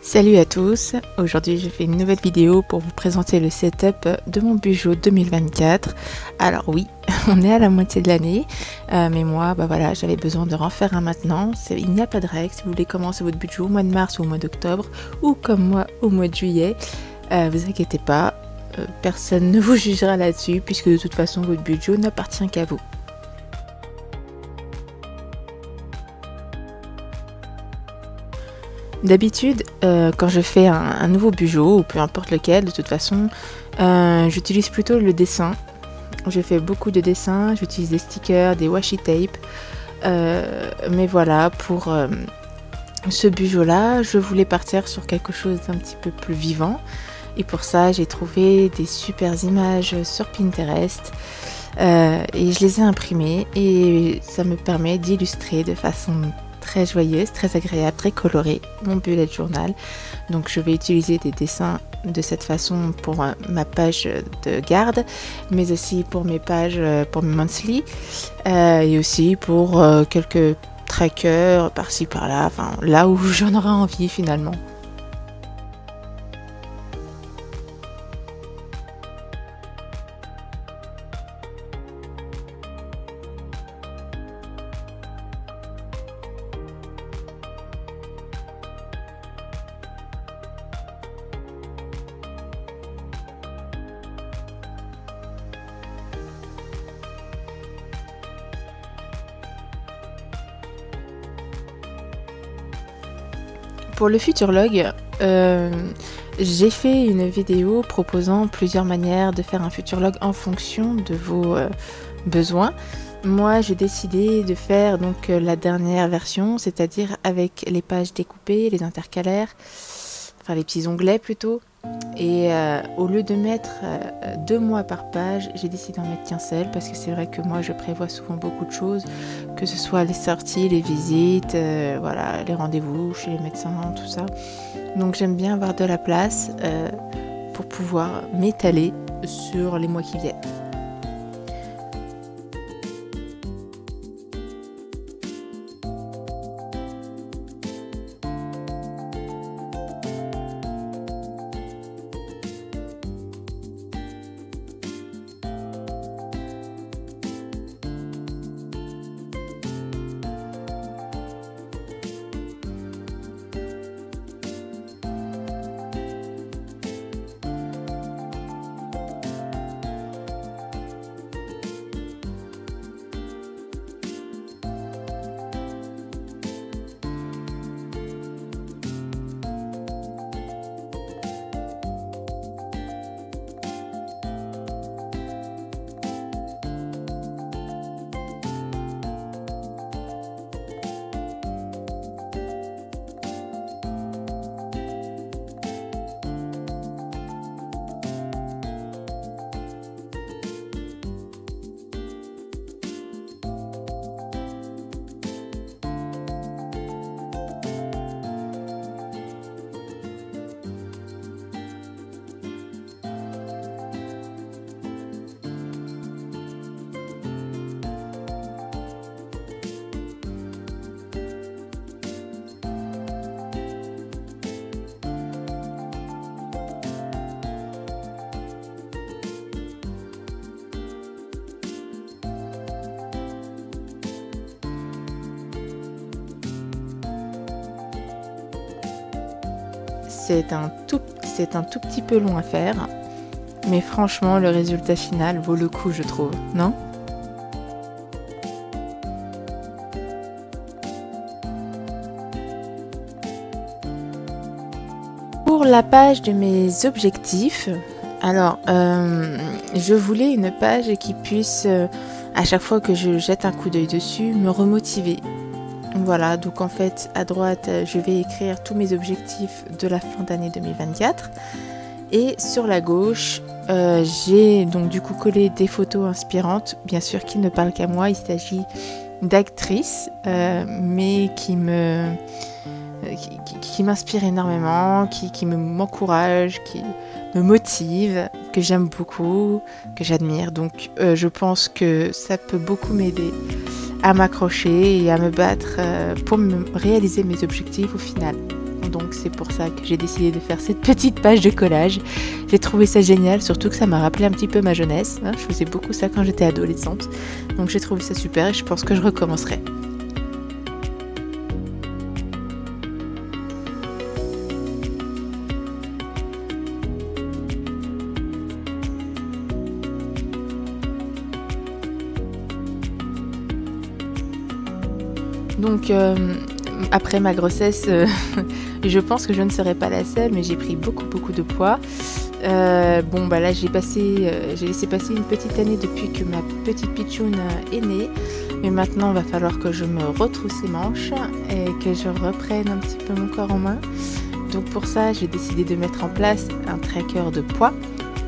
Salut à tous, aujourd'hui je fais une nouvelle vidéo pour vous présenter le setup de mon Bujo 2024. Alors oui, on est à la moitié de l'année, mais moi voilà, j'avais besoin de refaire un maintenant. Il n'y a pas de règle, si vous voulez commencer votre Bujo au mois de mars ou au mois d'octobre, ou comme moi au mois de juillet, vous inquiétez pas, personne ne vous jugera là-dessus, puisque de toute façon votre Bujo n'appartient qu'à vous. D'habitude, quand je fais un nouveau Bujo, ou peu importe lequel, de toute façon, j'utilise plutôt le dessin. Je fais beaucoup de dessins, j'utilise des stickers, des washi tape. Mais voilà, pour ce Bujo-là, je voulais partir sur quelque chose d'un petit peu plus vivant. Et pour ça, j'ai trouvé des super images sur Pinterest. Et je les ai imprimées et ça me permet d'illustrer de façon très joyeuse, très agréable, très colorée mon bullet journal. Donc je vais utiliser des dessins de cette façon pour ma page de garde, mais aussi pour mes pages, pour mes monthly, et aussi pour quelques trackers par-ci par-là, enfin là où j'en aurai envie finalement. Pour le Futurlog, j'ai fait une vidéo proposant plusieurs manières de faire un Futurlog en fonction de vos besoins. Moi, j'ai décidé de faire donc la dernière version, c'est-à-dire avec les pages découpées, les intercalaires, enfin les petits onglets plutôt. Et au lieu de mettre 2 mois par page, j'ai décidé d'en mettre qu'un seul parce que c'est vrai que moi je prévois souvent beaucoup de choses, que ce soit les sorties, les visites, voilà, les rendez-vous chez les médecins, tout ça. Donc j'aime bien avoir de la place pour pouvoir m'étaler sur les mois qui viennent. C'est un tout petit peu long à faire, mais franchement le résultat final vaut le coup, je trouve, non ? Pour la page de mes objectifs, alors je voulais une page qui puisse, à chaque fois que je jette un coup d'œil dessus, me remotiver. Voilà, donc en fait, à droite, je vais écrire tous mes objectifs de la fin d'année 2024. Et sur la gauche, j'ai donc du coup collé des photos inspirantes, bien sûr qui ne parlent qu'à moi. Il s'agit d'actrices, mais qui m'inspirent énormément, qui m'encouragent, qui me motivent, que j'aime beaucoup, que j'admire. Donc je pense que ça peut beaucoup m'aider à m'accrocher et à me battre pour réaliser mes objectifs au final. donc c'est pour ça que j'ai décidé de faire cette petite page de collage. J'ai trouvé ça génial, surtout que ça m'a rappelé un petit peu ma jeunesse, hein. Je faisais beaucoup ça quand j'étais adolescente, donc j'ai trouvé ça super et je pense que je recommencerai. Donc après ma grossesse, je pense que je ne serai pas la seule, mais j'ai pris beaucoup de poids. Bon bah là j'ai laissé passer une petite année depuis que ma petite pitchoune est née, mais maintenant il va falloir que je me retrousse les manches et que je reprenne un petit peu mon corps en main. Donc pour ça j'ai décidé de mettre en place un tracker de poids.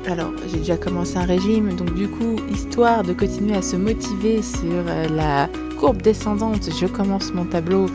Alors j'ai déjà commencé un régime, donc du coup histoire de continuer à se motiver sur la courbe descendante, je commence mon tableau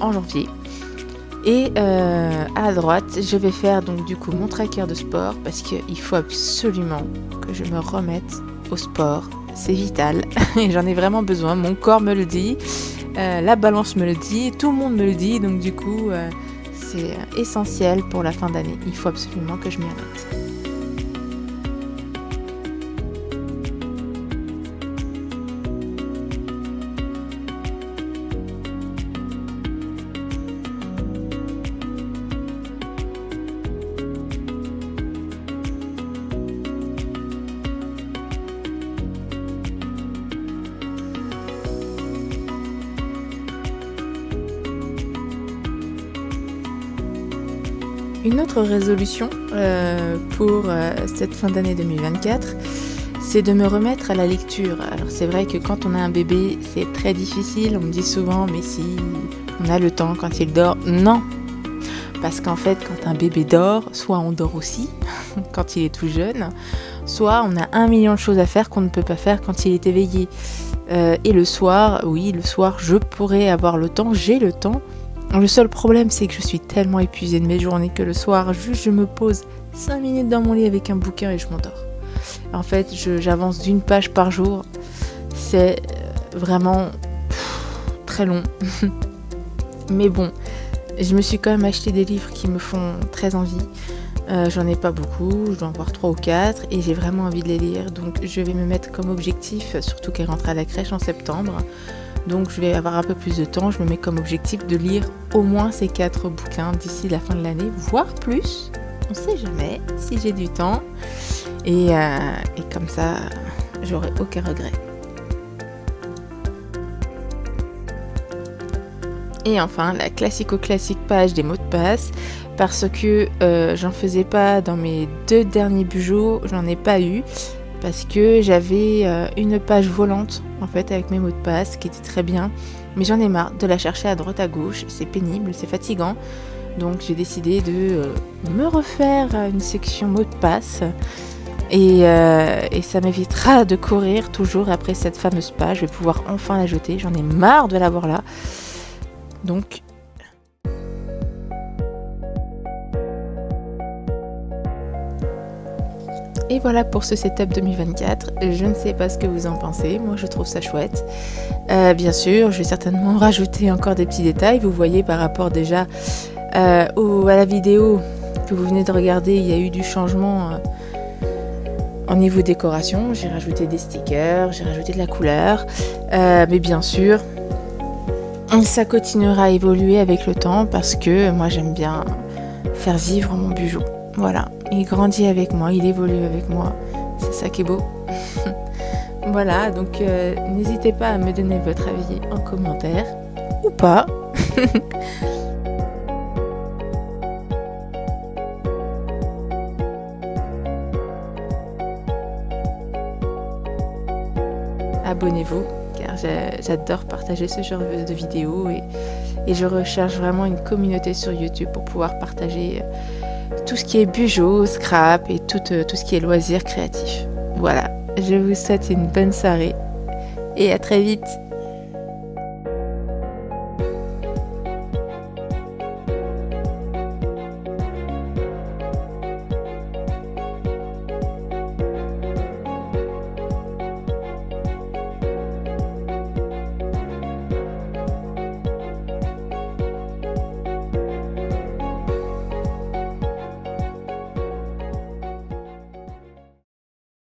en janvier. Et à droite, je vais faire donc du coup mon tracker de sport parce qu'il faut absolument que je me remette au sport. C'est vital et j'en ai vraiment besoin. Mon corps me le dit, la balance me le dit, tout le monde me le dit. Donc du coup, c'est essentiel pour la fin d'année. Il faut absolument que je m'y remette. Une autre résolution pour cette fin d'année 2024, c'est de me remettre à la lecture. Alors c'est vrai que quand on a un bébé, c'est très difficile. On me dit souvent, mais si on a le temps quand il dort. Non, parce qu'en fait, quand un bébé dort, soit on dort aussi quand il est tout jeune, soit on a 1 million de choses à faire qu'on ne peut pas faire quand il est éveillé. Et le soir, oui, le soir, je pourrais avoir le temps, j'ai le temps. Le seul problème, c'est que je suis tellement épuisée de mes journées que le soir, juste je me pose 5 minutes dans mon lit avec un bouquin et je m'endors. En fait, j'avance d'une page par jour. C'est vraiment très long. Mais bon, je me suis quand même acheté des livres qui me font très envie. J'en ai pas beaucoup, je dois en avoir 3 ou 4 et j'ai vraiment envie de les lire. Donc je vais me mettre comme objectif, surtout qu'elle rentre à la crèche en septembre. Donc je vais avoir un peu plus de temps, je me mets comme objectif de lire au moins ces 4 bouquins d'ici la fin de l'année, voire plus, on sait jamais si j'ai du temps. Et comme ça, j'aurai aucun regret. Et enfin, la classique page des mots de passe, parce que j'en faisais pas dans mes 2 derniers bujots, j'en ai pas eu. Parce que j'avais une page volante en fait avec mes mots de passe qui était très bien, mais j'en ai marre de la chercher à droite à gauche, c'est pénible, c'est fatigant, donc j'ai décidé de me refaire une section mots de passe et ça m'évitera de courir toujours après cette fameuse page. Je vais pouvoir enfin la jeter, j'en ai marre de l'avoir là, donc et voilà pour ce setup 2024, je ne sais pas ce que vous en pensez, moi je trouve ça chouette. Bien sûr, je vais certainement rajouter encore des petits détails, vous voyez par rapport déjà à la vidéo que vous venez de regarder, il y a eu du changement au niveau décoration, j'ai rajouté des stickers, j'ai rajouté de la couleur, mais bien sûr, ça continuera à évoluer avec le temps parce que moi j'aime bien faire vivre mon bijou. Voilà, il grandit avec moi, il évolue avec moi, c'est ça qui est beau. Voilà, donc n'hésitez pas à me donner votre avis en commentaire, ou pas. Abonnez-vous, car j'adore partager ce genre de vidéos et je recherche vraiment une communauté sur YouTube pour pouvoir partager tout ce qui est bijou, scrap et tout ce qui est loisirs créatifs. Voilà, je vous souhaite une bonne soirée et à très vite.